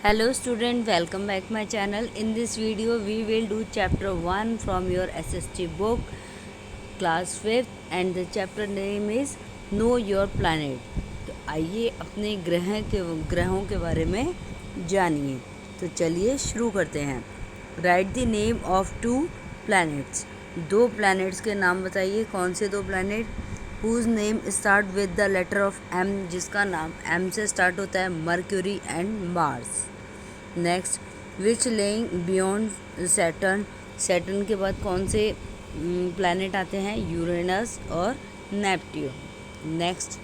Hello student, welcome back my channel. In this video we will do chapter 1 from your SST book class 5th and the chapter name is Know Your Planet. तो आइए अपने ग्रहों के बारे में जानिए। तो चलिए शुरू करते हैं। Right the name of 2 planets. 2 planets के नाम बताइए। कौन से 2 planet? Whose name start with the letter of M, जिसका नाम M से स्टार्ट होता है, Mercury and Mars. Next, which laying beyond Saturn, Saturn के बाद कौन से प्लैनेट आते हैं? यूरेनस और Neptune. Next,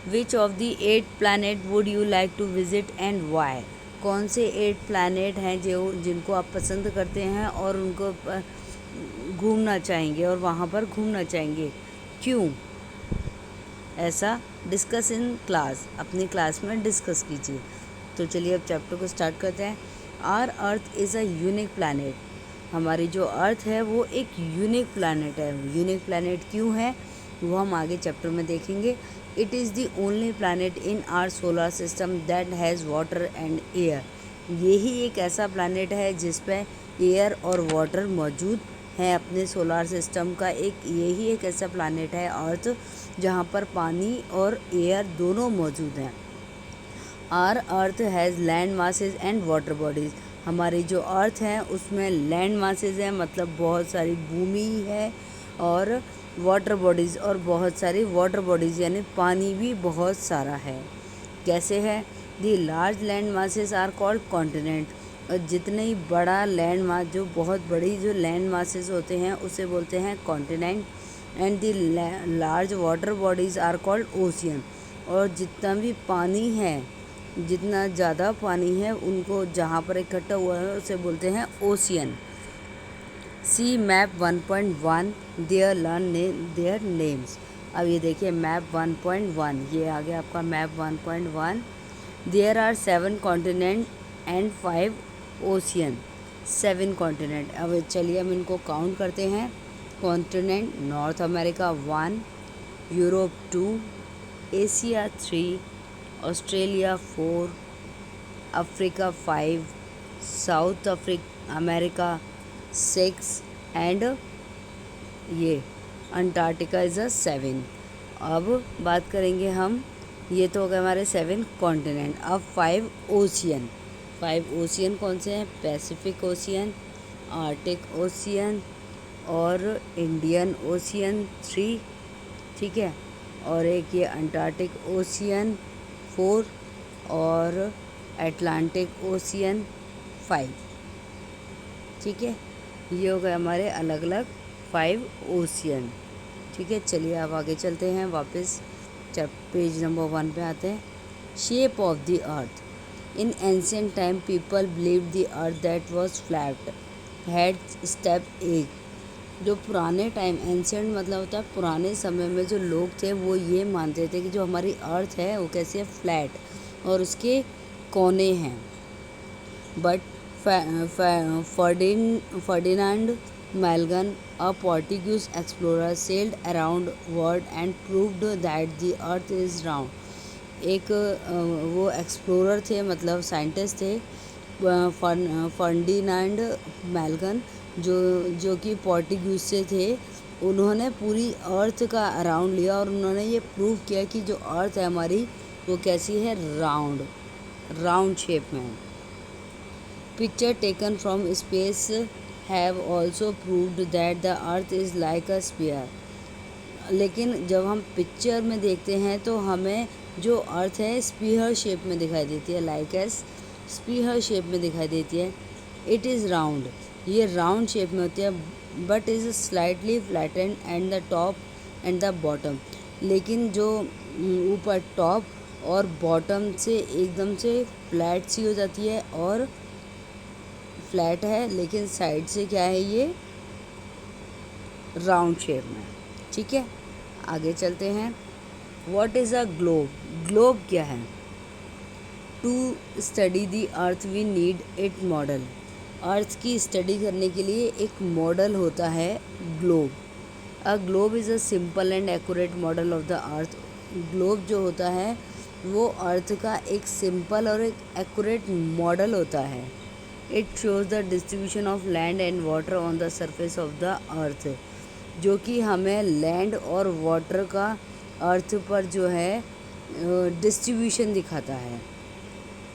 which of the 8 planet would you like to visit and why, कौन से 8 प्लैनेट हैं जिनको आप पसंद करते हैं और उनको घूमना चाहेंगे और वहाँ पर घूमना चाहेंगे, क्यों? ऐसा डिस्कस इन क्लास, अपनी क्लास में डिस्कस कीजिए। तो चलिए अब चैप्टर को स्टार्ट करते हैं। Our earth is a unique planet, हमारी जो अर्थ है वो एक यूनिक प्लैनेट है। यूनिक प्लैनेट क्यों है वो हम आगे चैप्टर में देखेंगे। It is the only planet in our solar system that has water and air, यही एक ऐसा प्लैनेट है जिस पे एयर और वाटर मौजूद है। अपने सोलर सिस्टम का यही एक ऐसा प्लैनेट है अर्थ जहाँ पर पानी और एयर दोनों मौजूद हैं। Our earth has land masses and water bodies, हमारी जो अर्थ है उसमें लैंड मासेज है, मतलब बहुत सारी भूमि है, और वाटर बॉडीज़ और बहुत सारी वाटर बॉडीज़ यानी पानी भी बहुत सारा है। कैसे है? The large land masses are called continent, और जितने ही बड़ा लैंड मास, जो बहुत बड़ी जो लैंड मासेज होते हैं उसे बोलते हैं continent. And the large water bodies are called ocean, और जितना भी पानी है, जितना ज़्यादा पानी है उनको जहाँ पर इकट्ठा हुआ है उसे बोलते हैं ocean. See map 1.1 there learn their names. अब ये देखिए मैप 1.1, ये आ गया आपका map 1.1। There are 7 continent and 5 ocean, 7 continent. अब चलिए हम इनको काउंट करते हैं। Continent, North America 1, Europe 2, Asia 3, Australia 4, Africa 5, South America 6 and ये अंटार्कटिका इज़ अ 7। अब बात करेंगे हम, ये तो हो गए हमारे 7 कॉन्टिनेंट। अब 5 ओशियन। 5 ओशियन कौन से हैं? पैसिफिक ओशियन, आर्टिक ओशियन और इंडियन ओशियन 3, ठीक है, और एक ये अंटार्कटिक ओशियन 4 और अटलांटिक ओशियन 5, ठीक है। ये हो गए हमारे अलग अलग 5 ओशियन, ठीक है। चलिए अब आगे चलते हैं, वापस पेज नंबर 1 पे आते हैं। Shape of the earth. In ancient time people believe the earth that was flat had step egg, जो पुराने टाइम, एंशिएंट मतलब होता है पुराने समय में जो लोग थे वो ये मानते थे कि जो हमारी अर्थ है वो कैसी है? फ्लैट और उसके कोने हैं। But Ferdinand Magellan, a Portuguese explorer, sailed around world and proved that the earth is round. एक वो एक्सप्लोरर थे, मतलब साइंटिस्ट थे, फर्डिनांड मैगलन, जो कि पोर्टुगीज से थे। उन्होंने पूरी अर्थ का अराउंड लिया और उन्होंने ये प्रूव किया कि जो अर्थ है हमारी वो कैसी है? राउंड शेप में। Picture taken from space have also proved that the earth is like a sphere, लेकिन जब हम पिक्चर में देखते हैं तो हमें जो अर्थ है स्फीयर शेप में दिखाई देती है, लाइक एस स्फीयर शेप में दिखाई देती है। इट इज़ राउंड, ये राउंड शेप में होती है, but is slightly flattened and the top and the bottom, लेकिन जो ऊपर टॉप और बॉटम से एकदम से फ्लैट सी हो जाती है, और फ्लैट है लेकिन साइड से क्या है? ये राउंड शेप में, ठीक है। आगे चलते हैं। What is a globe? Globe क्या है? To study the earth we need it model, earth की स्टडी करने के लिए एक मॉडल होता है globe. A globe is a simple and accurate model of the earth, globe जो होता है वो अर्थ का एक सिंपल और एक एक्यूरेट मॉडल होता है। It shows the distribution of land and water on the surface of the earth, जो कि हमें लैंड और वाटर का अर्थ पर जो है डिस्ट्रीब्यूशन दिखाता है,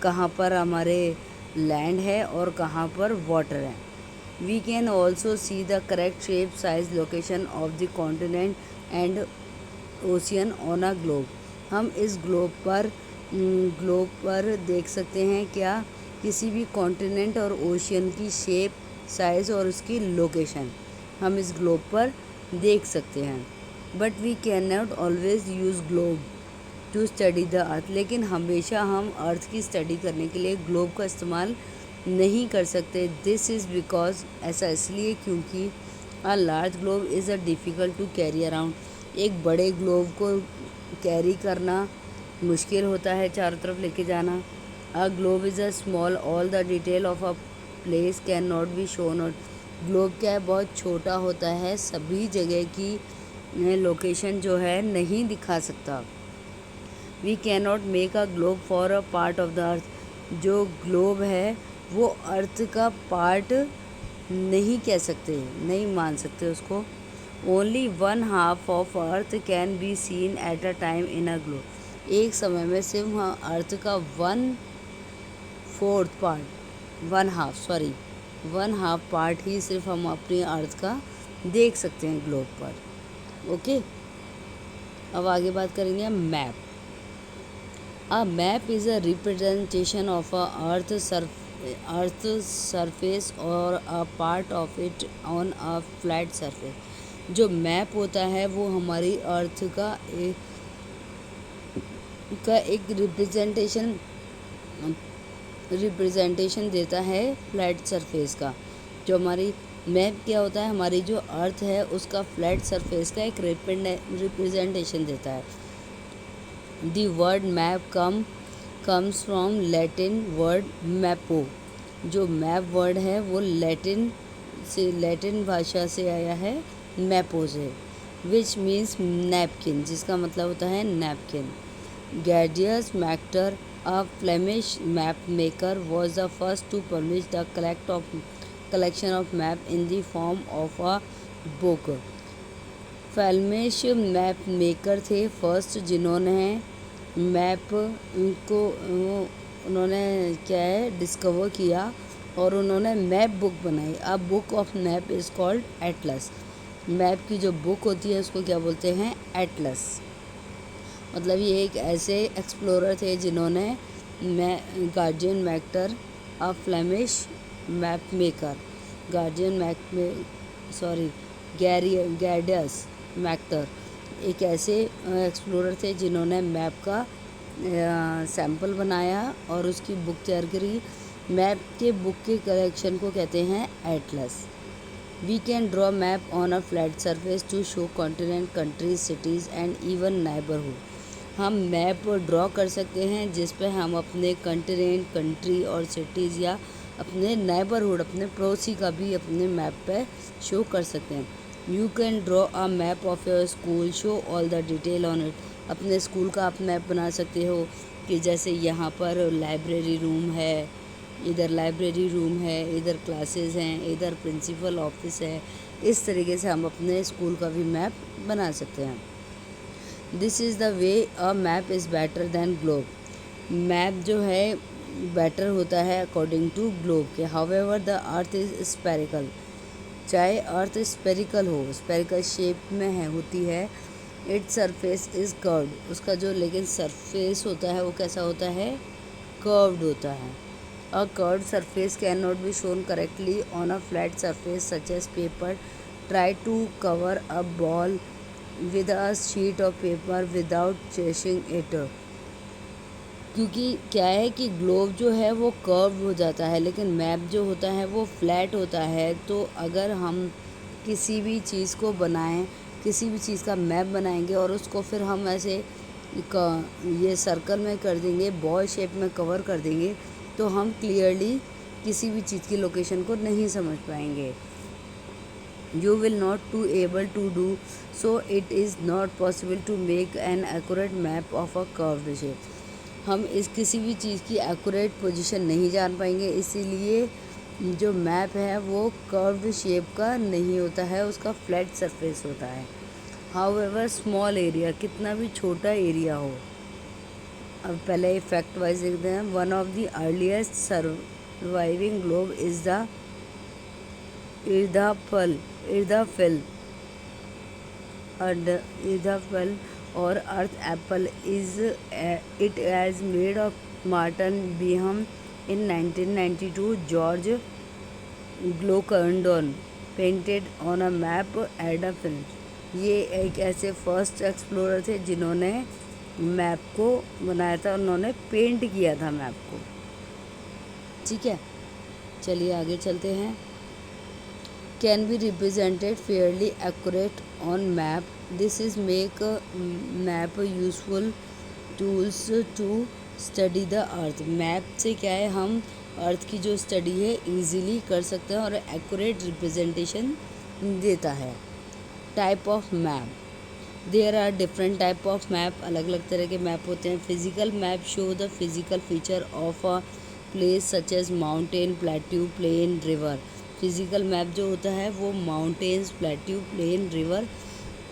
कहाँ पर हमारे लैंड है और कहाँ पर वाटर है। We can also see the correct shape, size, location of the continent and ocean on a globe. हम इस ग्लोब पर देख सकते हैं क्या किसी भी कॉन्टिनेंट और ओशियन की शेप, साइज़ और उसकी लोकेशन हम इस ग्लोब पर देख सकते हैं। But we can not always use globe to study the earth, लेकिन हमेशा हम अर्थ की स्टडी करने के लिए ग्लोब का इस्तेमाल नहीं कर सकते। दिस इज़ बिकॉज, ऐसा इसलिए क्योंकि a large globe is a difficult to carry around. एक बड़े ग्लोब को कैरी करना मुश्किल होता है, चारों तरफ लेके जाना। अ globe is a small, all the detail of a place can not be shown. और ग्लोब क्या है, बहुत छोटा होता है, सभी जगह की लोकेशन जो है नहीं दिखा सकता। We can not make a globe for a part of the earth. जो ग्लोब है वो अर्थ का पार्ट नहीं कह सकते, नहीं मान सकते उसको। Only 1/2 of earth can be seen at a time in a globe. एक समय में सिर्फ अर्थ का 1/4 पार्ट, 1/2 पार्ट ही सिर्फ हम अपनी अर्थ का देख सकते हैं ग्लोब पर। ओके, अब आगे बात करेंगे map. A map is a representation of a earth surface or a part of it on a flat surface। जो मैप होता है वो हमारी अर्थ का एक रिप्रेजेंटेशन देता है फ्लैट सरफेस का। जो हमारी मैप क्या होता है, हमारी जो अर्थ है उसका फ्लैट सरफेस का एक रिप्रेजेंटेशन देता है। The word map comes from Latin word mapo। जो मैप वर्ड है वो लैटिन भाषा से आया है, मैपो से, विच मीन्स नैपकिन, जिसका मतलब होता है napkin. Gaius Mactor, a Flemish map maker, was the first to publish the collection of map in the form of a book। Flemish map maker थे फर्स्ट जिन्होंने मैप को उन्होंने क्या है डिस्कवर किया और उन्होंने मैप बुक बनाई। अब book of map is called Atlas. Map की जो बुक होती है उसको क्या बोलते हैं, एटलस। मतलब ये एक ऐसे एक्सप्लोरर थे जिन्होंने गार्जियन मैक्टर, अ फ्लेमिश मैप मेकर, गैडियस मैक्टर एक ऐसे एक्सप्लोरर थे जिन्होंने मैप का सैंपल बनाया और उसकी बुक तैयार करी। मैप के बुक के कलेक्शन को कहते हैं atlas. We can draw map on a flat surface to show continent, countries, cities and even neighbourhood. हम मैप ड्रॉ कर सकते हैं जिस पे हम अपने कंटिनेंट, कंट्री और सिटीज़ या अपने नेबरहुड, अपने पड़ोसी का भी अपने मैप पे शो कर सकते हैं। You can draw a map of your school, show all the detail on it. अपने स्कूल का आप मैप बना सकते हो कि जैसे यहाँ पर लाइब्रेरी रूम है, इधर लाइब्रेरी रूम है, इधर क्लासेस हैं, इधर प्रिंसिपल ऑफिस है। इस तरीके से हम अपने स्कूल का भी मैप बना सकते हैं। This is the way a map is better than globe. Map जो है बेटर होता है अकॉर्डिंग टू ग्लोब के। However the earth is spherical. चाहे अर्थ स्फेरिकल हो, स्फेरिकल शेप में है होती है, इट्स सरफेस इज़ कर्व्ड। उसका जो लेकिन सरफेस होता है वो कैसा होता है, कर्व्ड होता है। A curved surface can not be shown correctly on a flat surface such as paper. Try to cover a ball with a sheet of paper without crushing it. क्योंकि क्या है कि ग्लोब जो है वो कर्व हो जाता है लेकिन मैप जो होता है वो फ्लैट होता है। तो अगर हम किसी भी चीज़ को बनाएं, किसी भी चीज़ का मैप बनाएंगे और उसको फिर हम ऐसे ये सर्कल में कर देंगे, बॉल शेप में कवर कर देंगे, तो हम क्लियरली किसी भी चीज़ की लोकेशन को नहीं समझ पाएंगे। You will not to able to do so. It is not possible to make an accurate map of a curved shape। हम इस किसी भी चीज़ की एक्यूरेट पोजीशन नहीं जान पाएंगे, इसीलिए जो मैप है वो कर्व्ड शेप का नहीं होता है, उसका फ्लैट सरफेस होता है। हाउएवर स्मॉल एरिया, कितना भी छोटा एरिया हो। अब पहले फैक्ट वाइज देखते हैं। One of the earliest surviving globe is the Erdapfel or earth apple is it as made of Martin Behaim in 1992 George Glockendon painted on a map Erdapfel. ये एक ऐसे फर्स्ट एक्सप्लोरर थे जिन्होंने map को बनाया था, उन्होंने पेंट किया था मैप को। ठीक है, चलिए आगे चलते हैं। Can be represented fairly accurate on map, this is make map useful tools to study the earth. Map से क्या है, हम अर्थ की जो स्टडी है इजीली कर सकते हैं और एक्यूरेट रिप्रेजेंटेशन देता है। Type of map, there are different type of map, अलग अलग तरह के मैप होते हैं। Physical map show the physical feature of a place such as mountain, plateau, plain, river. Physical map जो होता है वो माउंटेन्स, प्लेट्यू, प्लेन, रिवर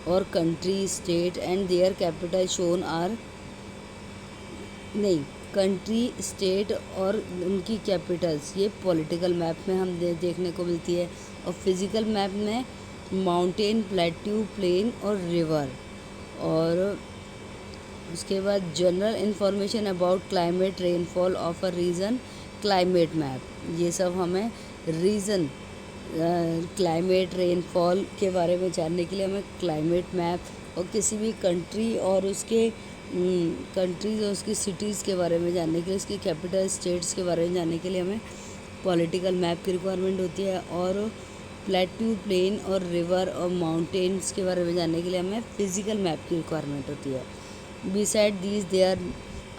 और country, state and their capital shown are नहीं कंट्री, स्टेट और उनकी कैपिटल्स, ये political map में हम देखने को मिलती है। और फिजिकल मैप में माउंटेन, प्लेट्यू, प्लेन और रिवर। और उसके बाद general information about climate, rainfall of a region, climate map. ये सब हमें रीजन, क्लाइमेट, रेनफॉल के बारे में जानने के लिए हमें क्लाइमेट मैप, और किसी भी कंट्री और उसके कंट्रीज़ और उसकी सिटीज़ के बारे में जानने के लिए, उसकी कैपिटल स्टेट्स के बारे में जानने के लिए हमें पॉलिटिकल मैप की रिक्वायरमेंट होती है। और प्लेट्यू, प्लेन और रिवर और माउंटेन्स के बारे में जानने के लिए हमें फिजिकल मैप की रिक्वायरमेंट होती है। Beside these there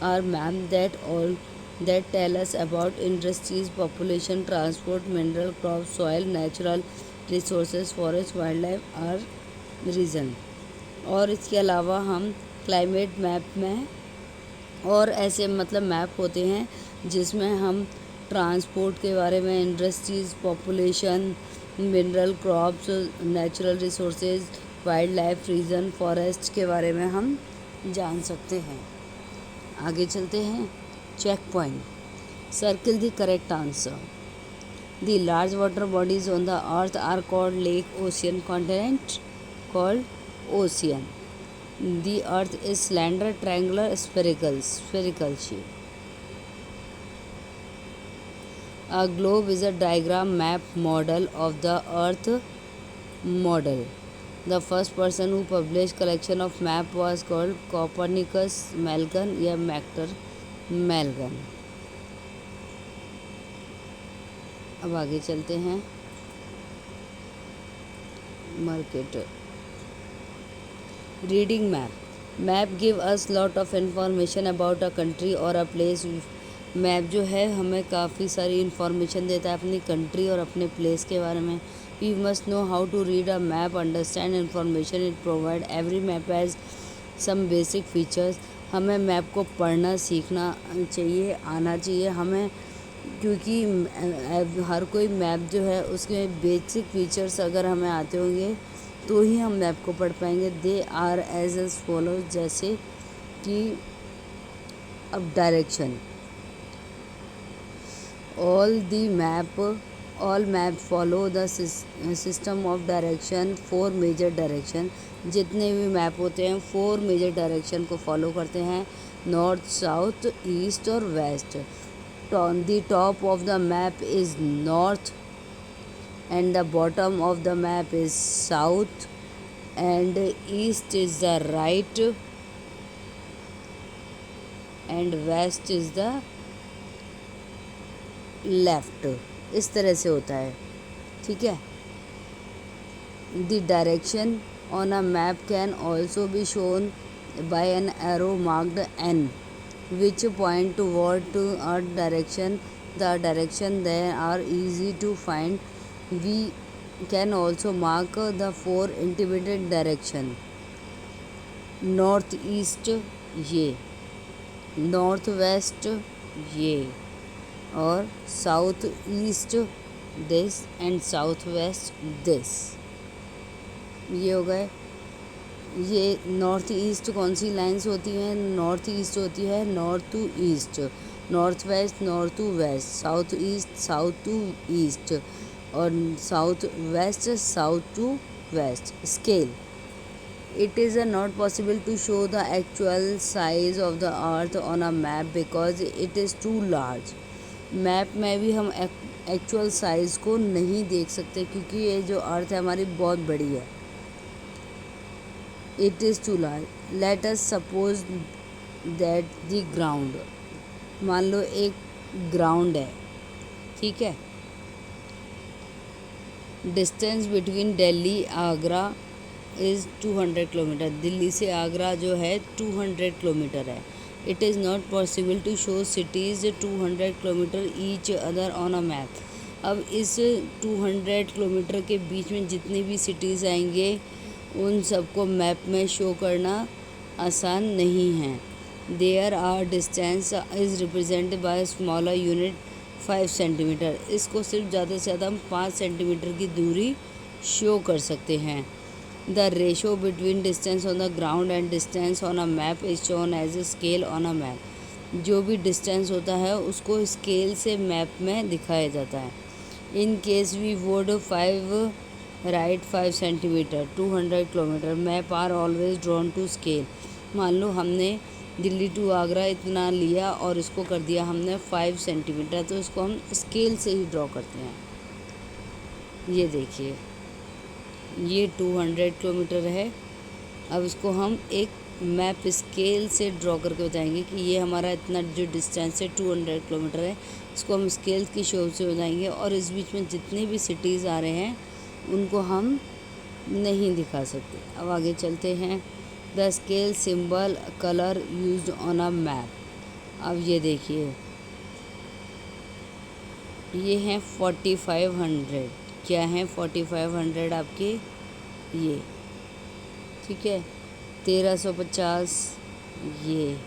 are map that tell us about industries, population, transport, mineral, crops, soil, natural resources, forest, wildlife are reason। और इसके अलावा हम क्लाइमेट मैप में और ऐसे मतलब मैप होते हैं जिसमें हम ट्रांसपोर्ट के बारे में, industries, population, mineral, crops, natural resources, wild life, region, forest के बारे में हम जान सकते हैं। आगे चलते हैं। Check point, circle the correct answer. The large water bodies on the earth are called lake, ocean, continent called ocean. The earth is slender, triangular, spherical shape। A globe is a diagram map model of the earth model। The first person who published collection of map was called Copernicus Magellan या मैक्टर मैलगन। अब आगे चलते हैं। Market reading map. Map give us lot of information about a country और a place. Map जो है हमें काफ़ी सारी इंफॉर्मेशन देता है अपनी कंट्री और अपने प्लेस के बारे में। We must know how to read a map, understand information it provide. Every map has some basic features. हमें मैप को पढ़ना सीखना चाहिए, आना चाहिए हमें, क्योंकि हर कोई मैप जो है उसके बेसिक फीचर्स अगर हमें आते होंगे तो ही हम मैप को पढ़ पाएंगे। दे आर एज फॉलोज, जैसे कि अब direction, all map follow the system of direction, 4 major direction. जितने भी मैप होते हैं 4 मेजर डायरेक्शन को फॉलो करते हैं, नॉर्थ, साउथ, ईस्ट और west. The top of the map is north and the bottom of the map is south and east is the right and west is the left। इस तरह से होता है, ठीक है। The direction on a map can also be shown by an arrow marked N which point toward a direction. The direction there are easy to find। We can also mark the 4 independent direction, north, east, ये north west ये, और south east this and south west this, ये हो गए। ये north east कौन सी lines होती हैं? नॉर्थ ईस्ट होती है north to east, north west north to west, south east south to east, और south west south to west. Scale, it is not possible to show the actual size of the earth on a map because it is too large। Map में भी हम actual size को नहीं देख सकते क्योंकि ये जो अर्थ है हमारी बहुत बड़ी है। It is too large. Let us suppose that the ground, मान लो एक ग्राउंड है, ठीक है। Distance between Delhi Agra is 200 kilometre. Delhi से आगरा जो है 200 किलोमीटर है। It is not possible to show cities 200 kilometre each other on a map. अब इस 200 किलोमीटर के बीच में जितनी भी सिटीज़ आएंगे उन सबको मैप में शो करना आसान नहीं है। There are distance is represented by smaller unit 5 centimetre. इसको सिर्फ ज़्यादा से ज़्यादा हम 5 सेंटीमीटर की दूरी शो कर सकते हैं। The ratio between distance on the ground and distance on a map is shown as a scale on a map. जो भी डिस्टेंस होता है उसको स्केल से मैप में दिखाया जाता है। In case we would 5 write 5 centimetre 200 kilometre, map are always drawn to scale. मान लो हमने दिल्ली टू आगरा इतना लिया और इसको कर दिया हमने 5 सेंटीमीटर, तो इसको हम स्केल से ही ड्रॉ करते हैं। ये देखिए ये 200 किलोमीटर है। अब इसको हम एक मैप स्केल से ड्रॉ करके बताएंगे कि ये हमारा इतना जो डिस्टेंस है 200 किलोमीटर है, इसको हम स्केल की शो से बताएंगे। और इस बीच में जितने भी सिटीज़ आ रहे हैं उनको हम नहीं दिखा सकते। अब आगे चलते हैं। The scale symbol colour used on a map. अब ये देखिए ये हैं 4500। क्या हैं 4500 आपके? ये ठीक है। 1350 ये,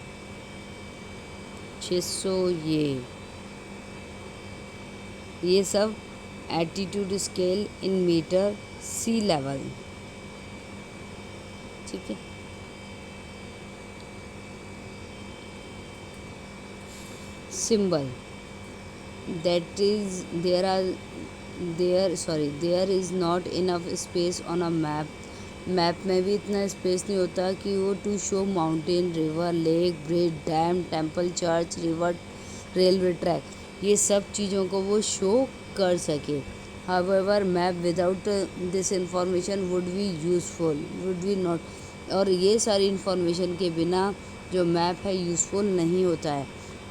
600 ये सब attitude scale in metre sea level, ठीक है। Symbol that is there is not enough space on a map। मैप में भी इतना स्पेस नहीं होता कि वो to show mountain, river, lake, bridge, dam, temple, church, river, railway track, ये सब चीज़ों को वो शो कर सके। However map without this information would be useful, would be not. और ये सारी इंफॉर्मेशन के बिना जो मैप है यूज़फुल नहीं होता है।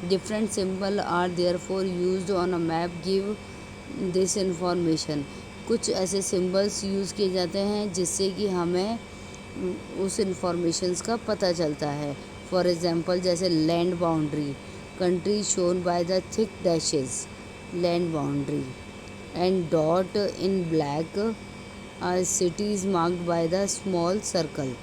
Different symbol are therefore used on a map give this information. कुछ ऐसे सिंबल्स यूज़ किए जाते हैं जिससे कि हमें उस इंफॉर्मेशंस का पता चलता है। फॉर एग्जांपल जैसे land boundary, country shown by the thick dashes, land boundary, and dot in black are cities marked by the small circle.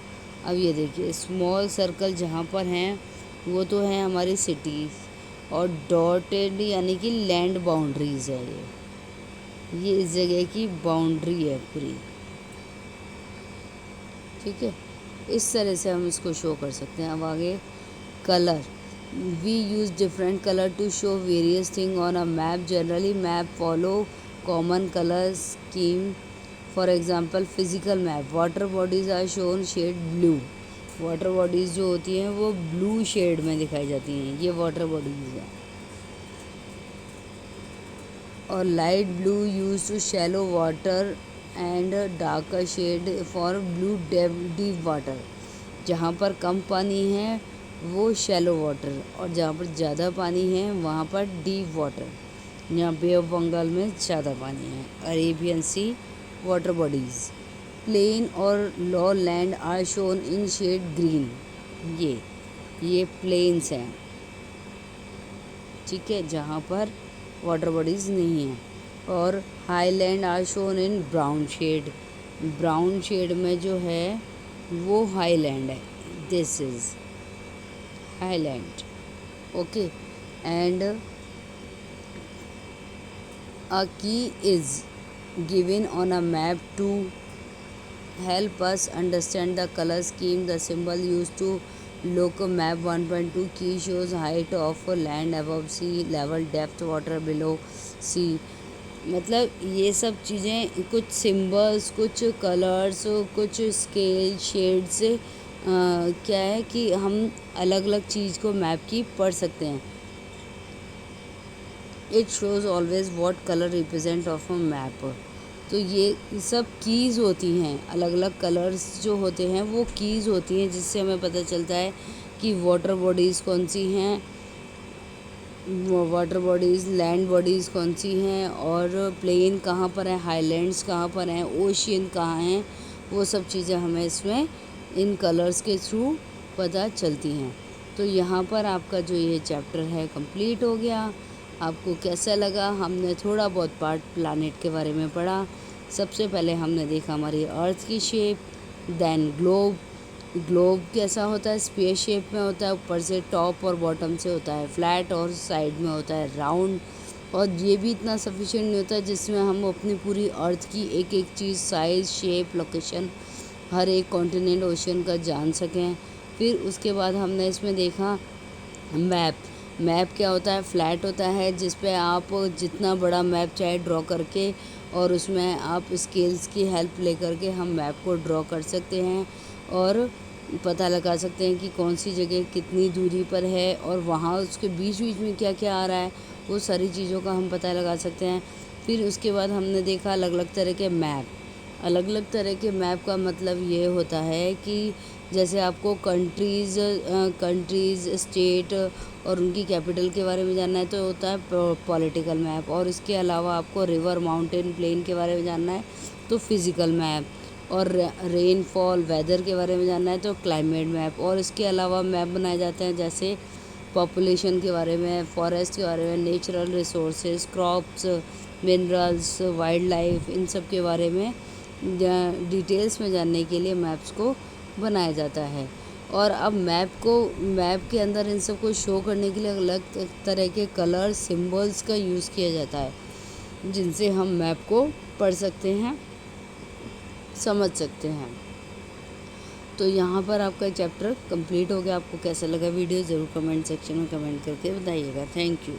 अब ये देखिए स्मॉल सर्कल जहाँ पर हैं वो तो हैं हमारी सिटीज़, और डॉटेड यानी कि लैंड बाउंड्रीज़ है। ये इस जगह की बाउंड्री है पूरी, ठीक है। इस तरह से हम इसको शो कर सकते हैं। अब आगे colour, we use different colour to show various thing on a map. Generally map follow common colour scheme. For example physical map, water bodies are shown shade blue. Water bodies जो होती हैं वो blue shade में दिखाई जाती हैं, ये water bodies हैं। और light blue use to shallow water and darker shade for blue deep water. जहाँ पर कम पानी है वो शैलो वाटर, और जहाँ पर ज़्यादा पानी है वहाँ पर डीप वाटर। यहाँ बे ऑफ बंगाल में ज़्यादा पानी है। Arabian sea water bodies, plain और low land are shown in shade green. ये प्लेन्स हैं, ठीक है, जहाँ पर वाटर बॉडीज़ नहीं हैं। और highland are shown in brown shade. Brown shade में जो है वो हाईलैंड है। This is highland. Okay, and a key is given on a map to help us understand the color scheme. The symbol used to look map 1.2 key shows height of land above sea level, depth water below sea. मतलब ये सब चीज़ें, कुछ symbols, कुछ colours, कुछ scale shade से क्या है कि हम अलग अलग चीज़ को मैप की पढ़ सकते हैं. It shows always what colour represent of a map. तो ये सब कीज़ होती हैं, अलग अलग कलर्स जो होते हैं वो कीज़ होती हैं, जिससे हमें पता चलता है कि वाटर बॉडीज़ कौन सी हैं, वाटर बॉडीज़, लैंड बॉडीज़ कौन सी हैं, और प्लेन कहाँ पर है, हाईलैंड्स कहाँ पर हैं, ओशियन कहाँ हैं. वो सब चीज़ें हमें इसमें इन कलर्स के थ्रू पता चलती हैं. तो यहाँ पर आपका जो ये चैप्टर है कंप्लीट हो गया. आपको कैसा लगा? हमने थोड़ा बहुत पार्ट प्लानिट के बारे में पढ़ा. सबसे पहले हमने देखा हमारी अर्थ की शेप, देन ग्लोब. ग्लोब कैसा होता है? स्फीयर शेप में होता है, ऊपर से टॉप और बॉटम से होता है फ्लैट, और साइड में होता है राउंड. और ये भी इतना सफिशिएंट नहीं होता जिसमें हम अपनी पूरी अर्थ की एक एक चीज़, साइज़, शेप, लोकेशन, हर एक कॉन्टिनेंट, ओशियन का जान सकें. फिर उसके बाद हमने इसमें देखा मैप. मैप क्या होता है? फ्लैट होता है, जिस पे आप जितना बड़ा मैप चाहे ड्रॉ करके, और उसमें आप स्केल्स की हेल्प लेकर के हम मैप को ड्रॉ कर सकते हैं और पता लगा सकते हैं कि कौन सी जगह कितनी दूरी पर है, और वहाँ उसके बीच बीच में क्या क्या आ रहा है, वो सारी चीज़ों का हम पता लगा सकते हैं. फिर उसके बाद हमने देखा अलग अलग तरह के मैप. अलग अलग तरह के मैप का मतलब ये होता है कि जैसे आपको कंट्रीज़, स्टेट और उनकी कैपिटल के बारे में जानना है तो होता है पॉलिटिकल मैप. और इसके अलावा आपको रिवर, माउंटेन, प्लेन के बारे में जानना है तो फिज़िकल मैप. और रेनफॉल, वेदर के बारे में जानना है तो क्लाइमेट मैप. और इसके अलावा मैप बनाए जाते हैं जैसे पॉपुलेशन के बारे में, फॉरेस्ट के बारे में, natural resources, crops, minerals, wildlife, इन सब के बारे में डिटेल्स में जानने के लिए मैप्स को बनाया जाता है. और अब मैप के अंदर इन सब को शो करने के लिए अलग तरह के कलर, सिम्बल्स का यूज़ किया जाता है, जिनसे हम मैप को पढ़ सकते हैं, समझ सकते हैं. तो यहाँ पर आपका चैप्टर कंप्लीट हो गया. आपको कैसा लगा वीडियो ज़रूर कमेंट सेक्शन में कमेंट करके बताइएगा. Thank you.